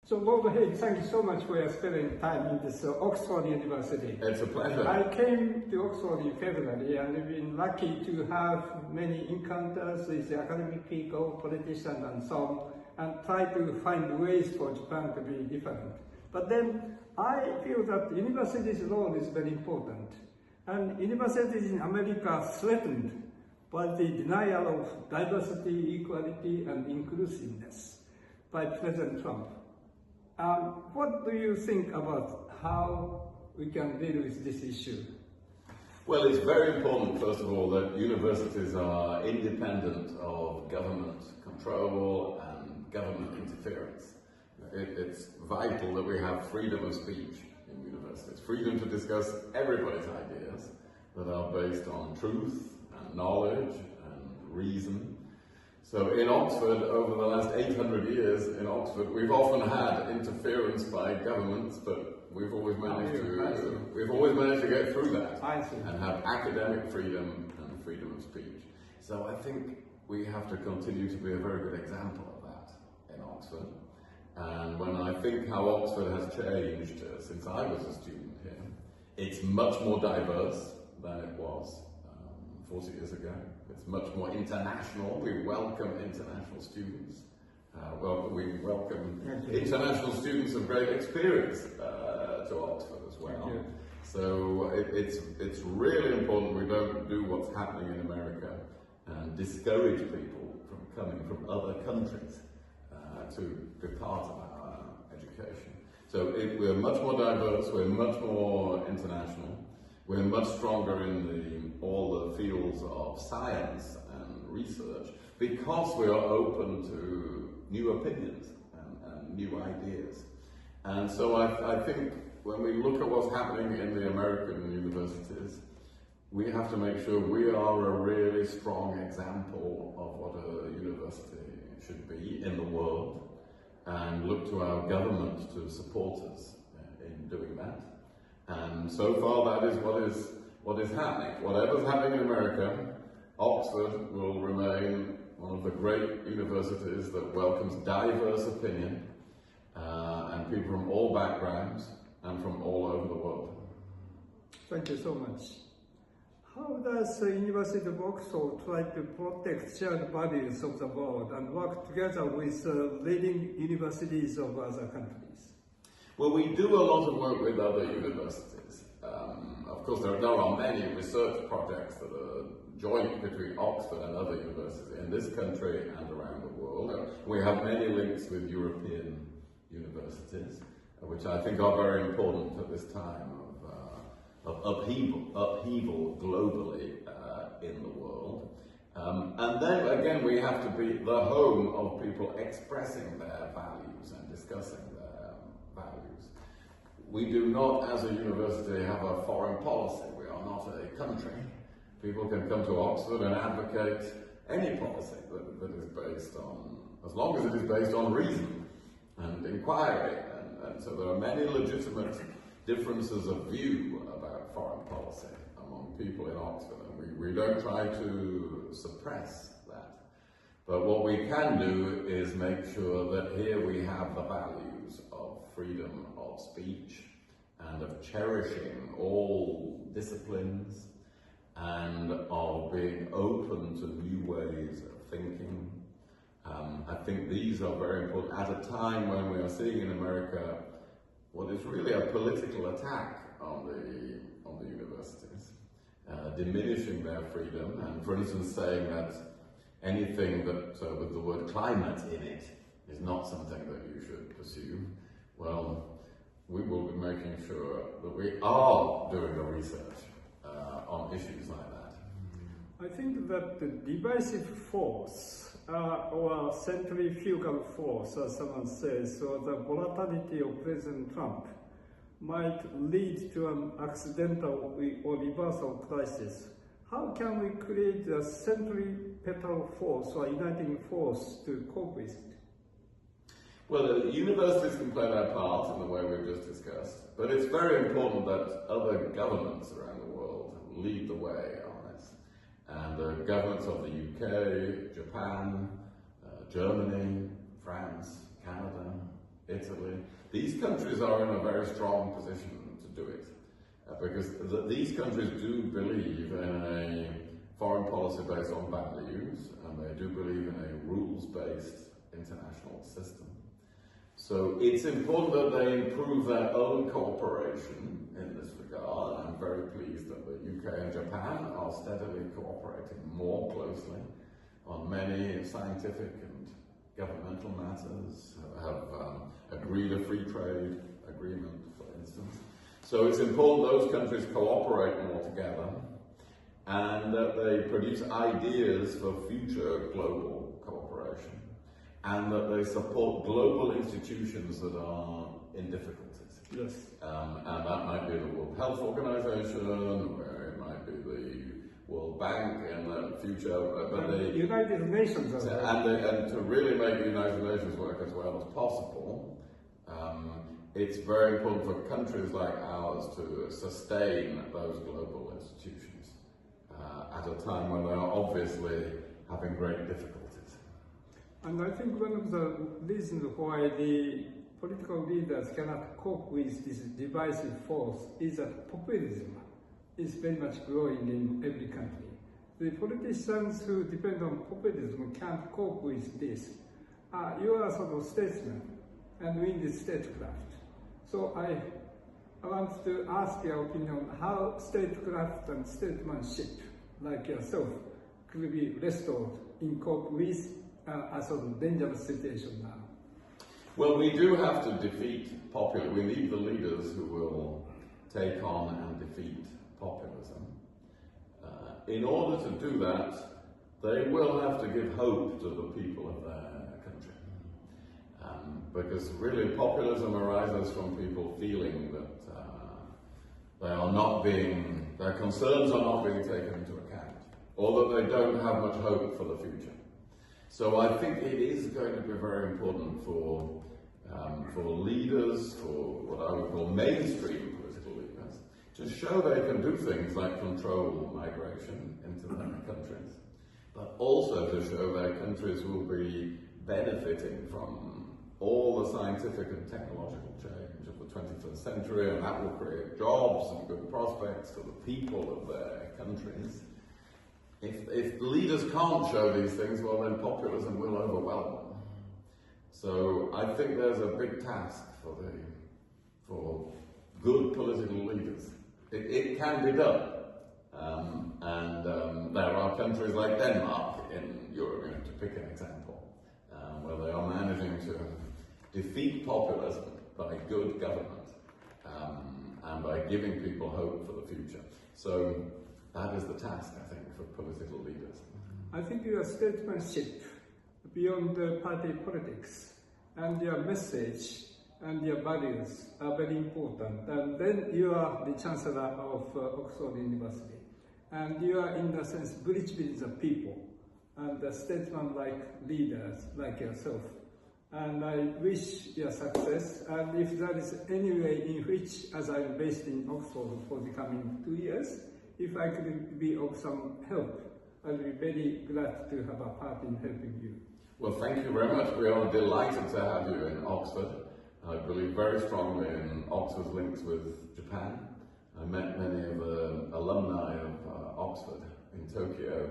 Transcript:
So, Lord Haig, thank you so much for spending time in this Oxford University. It's a pleasure. I came to Oxford in February and I've been lucky to have many encounters with academic people, politicians and so on, and try to find ways for Japan to be different. But then I feel that universities' role is very important. And universities in America are threatened by the denial of diversity, equality and inclusiveness by President Trump. What do you think about how we can deal with this issue? Well, it's very important, first of all, that universities are independent of government control and government interference. It's vital that we have freedom of speech in universities, freedom to discuss everybody's ideas that are based on truth and knowledge and reason. So in Oxford, over the last 800 years in Oxford, we've often had interference by governments, but we've always managed to get through that and have academic freedom and freedom of speech. So I think we have to continue to be a very good example of that in Oxford. And when I think how Oxford has changed since I was a student here, it's much more diverse than it was 40 years ago. It's much more international. We welcome international students. We welcome international students of great experience to Oxford as well. So it's really important we don't do what's happening in America and discourage people from coming from other countries to be part of our education. So we're much more diverse, we're much more international, we're much stronger in all the fields of science and research because we are open to new opinions and new ideas. And so I think when we look at what's happening in the American universities, we have to make sure we are a really strong example of what a university should be in the world, and look to our government to support us in doing that. And so far that is what is happening. Whatever's happening in America, Oxford will remain one of the great universities that welcomes diverse opinion and people from all backgrounds and from all over the world. Thank you so much. How does the University of Oxford try to protect shared values of the world and work together with leading universities of other countries? Well, we do a lot of work with other universities. Of course, there are many research projects that are joint between Oxford and other universities in this country and around the world. We have many links with European universities, which I think are very important at this time of upheaval globally in the world. And then again, we have to be the home of people expressing their values and discussing their values. We do not, as a university, have a foreign policy. We are not a country. People can come to Oxford and advocate any policy that is based on, as long as it is based on reason and inquiry. And so there are many legitimate differences of view about foreign policy among people in Oxford, and we don't try to suppress that. But what we can do is make sure that here we have the values of freedom of speech and of cherishing all disciplines and of being open to new ways of thinking. I think these are very important at a time when we are seeing in America what is really a political attack on the universities, diminishing their freedom, and for instance saying that anything that with the word climate in it is not something that you should pursue. Well, we will be making sure that we are doing the research on issues like that. I think that the divisive force or centrifugal force, as someone says, or the volatility of President Trump might lead to an accidental or reversal crisis. How can we create a centripetal force or uniting force to cope with it? Well, the universities can play their part in the way we've just discussed, but it's very important that other governments around the world lead the way on this. And the governments of the UK, Japan, Germany, France, Canada, Italy. These countries are in a very strong position to do it because these countries do believe in a foreign policy based on values, and they do believe in a rules-based international system. So it's important that they improve their own cooperation in this regard. I'm very pleased that the UK and Japan are steadily cooperating more closely on many scientific and governmental matters, have agreed a free trade agreement, for instance. So it's important those countries cooperate more together and that they produce ideas for future global cooperation and that they support global institutions that are in difficulties. Yes. And that might be the World Health Organization, or it might be the World Bank in the future, but the United Nations as well. And to really make the United Nations work as well as possible, it's very important for countries like ours to sustain those global institutions at a time when they are obviously having great difficulties. And I think one of the reasons why the political leaders cannot cope with this divisive force is that populism is very much growing in every country. The politicians who depend on populism can't cope with this. You are sort of statesman, and we need statecraft. So I want to ask your opinion how statecraft and statesmanship, like yourself, could be restored in cope with a sort of dangerous situation now. Well, we do have to defeat populism. We need the leaders who will take on and defeat populism. In order to do that, they will have to give hope to the people of their country. Because really populism arises from people feeling that their concerns are not being taken into account, or that they don't have much hope for the future. So I think it is going to be very important for leaders, for what I would call mainstream political leaders, to show they can do things like control migration into their countries, but also to show their countries will be benefiting from all the scientific and technological change of the 21st century, and that will create jobs and good prospects for the people of their countries. If leaders can't show these things, well then populism will overwhelm them. So I think there's a big task for good political leaders. It can be done. There are countries like Denmark in Europe, to pick an example, where they are managing to defeat populism by good government and by giving people hope for the future. So that is the task, I think, for political leaders. I think your statesmanship beyond party politics and your message and your values are very important. And then you are the Chancellor of Oxford University. And you are, in a sense, bridge between the people and the statesman-like leaders like yourself. And I wish you success. And if there is any way in which, as I'm based in Oxford for the coming 2 years, if I could be of some help, I'll be very glad to have a part in helping you. Well, thank you very much. We are delighted to have you in Oxford. I believe very strongly in Oxford's links with Japan. I met many of the alumni of Oxford in Tokyo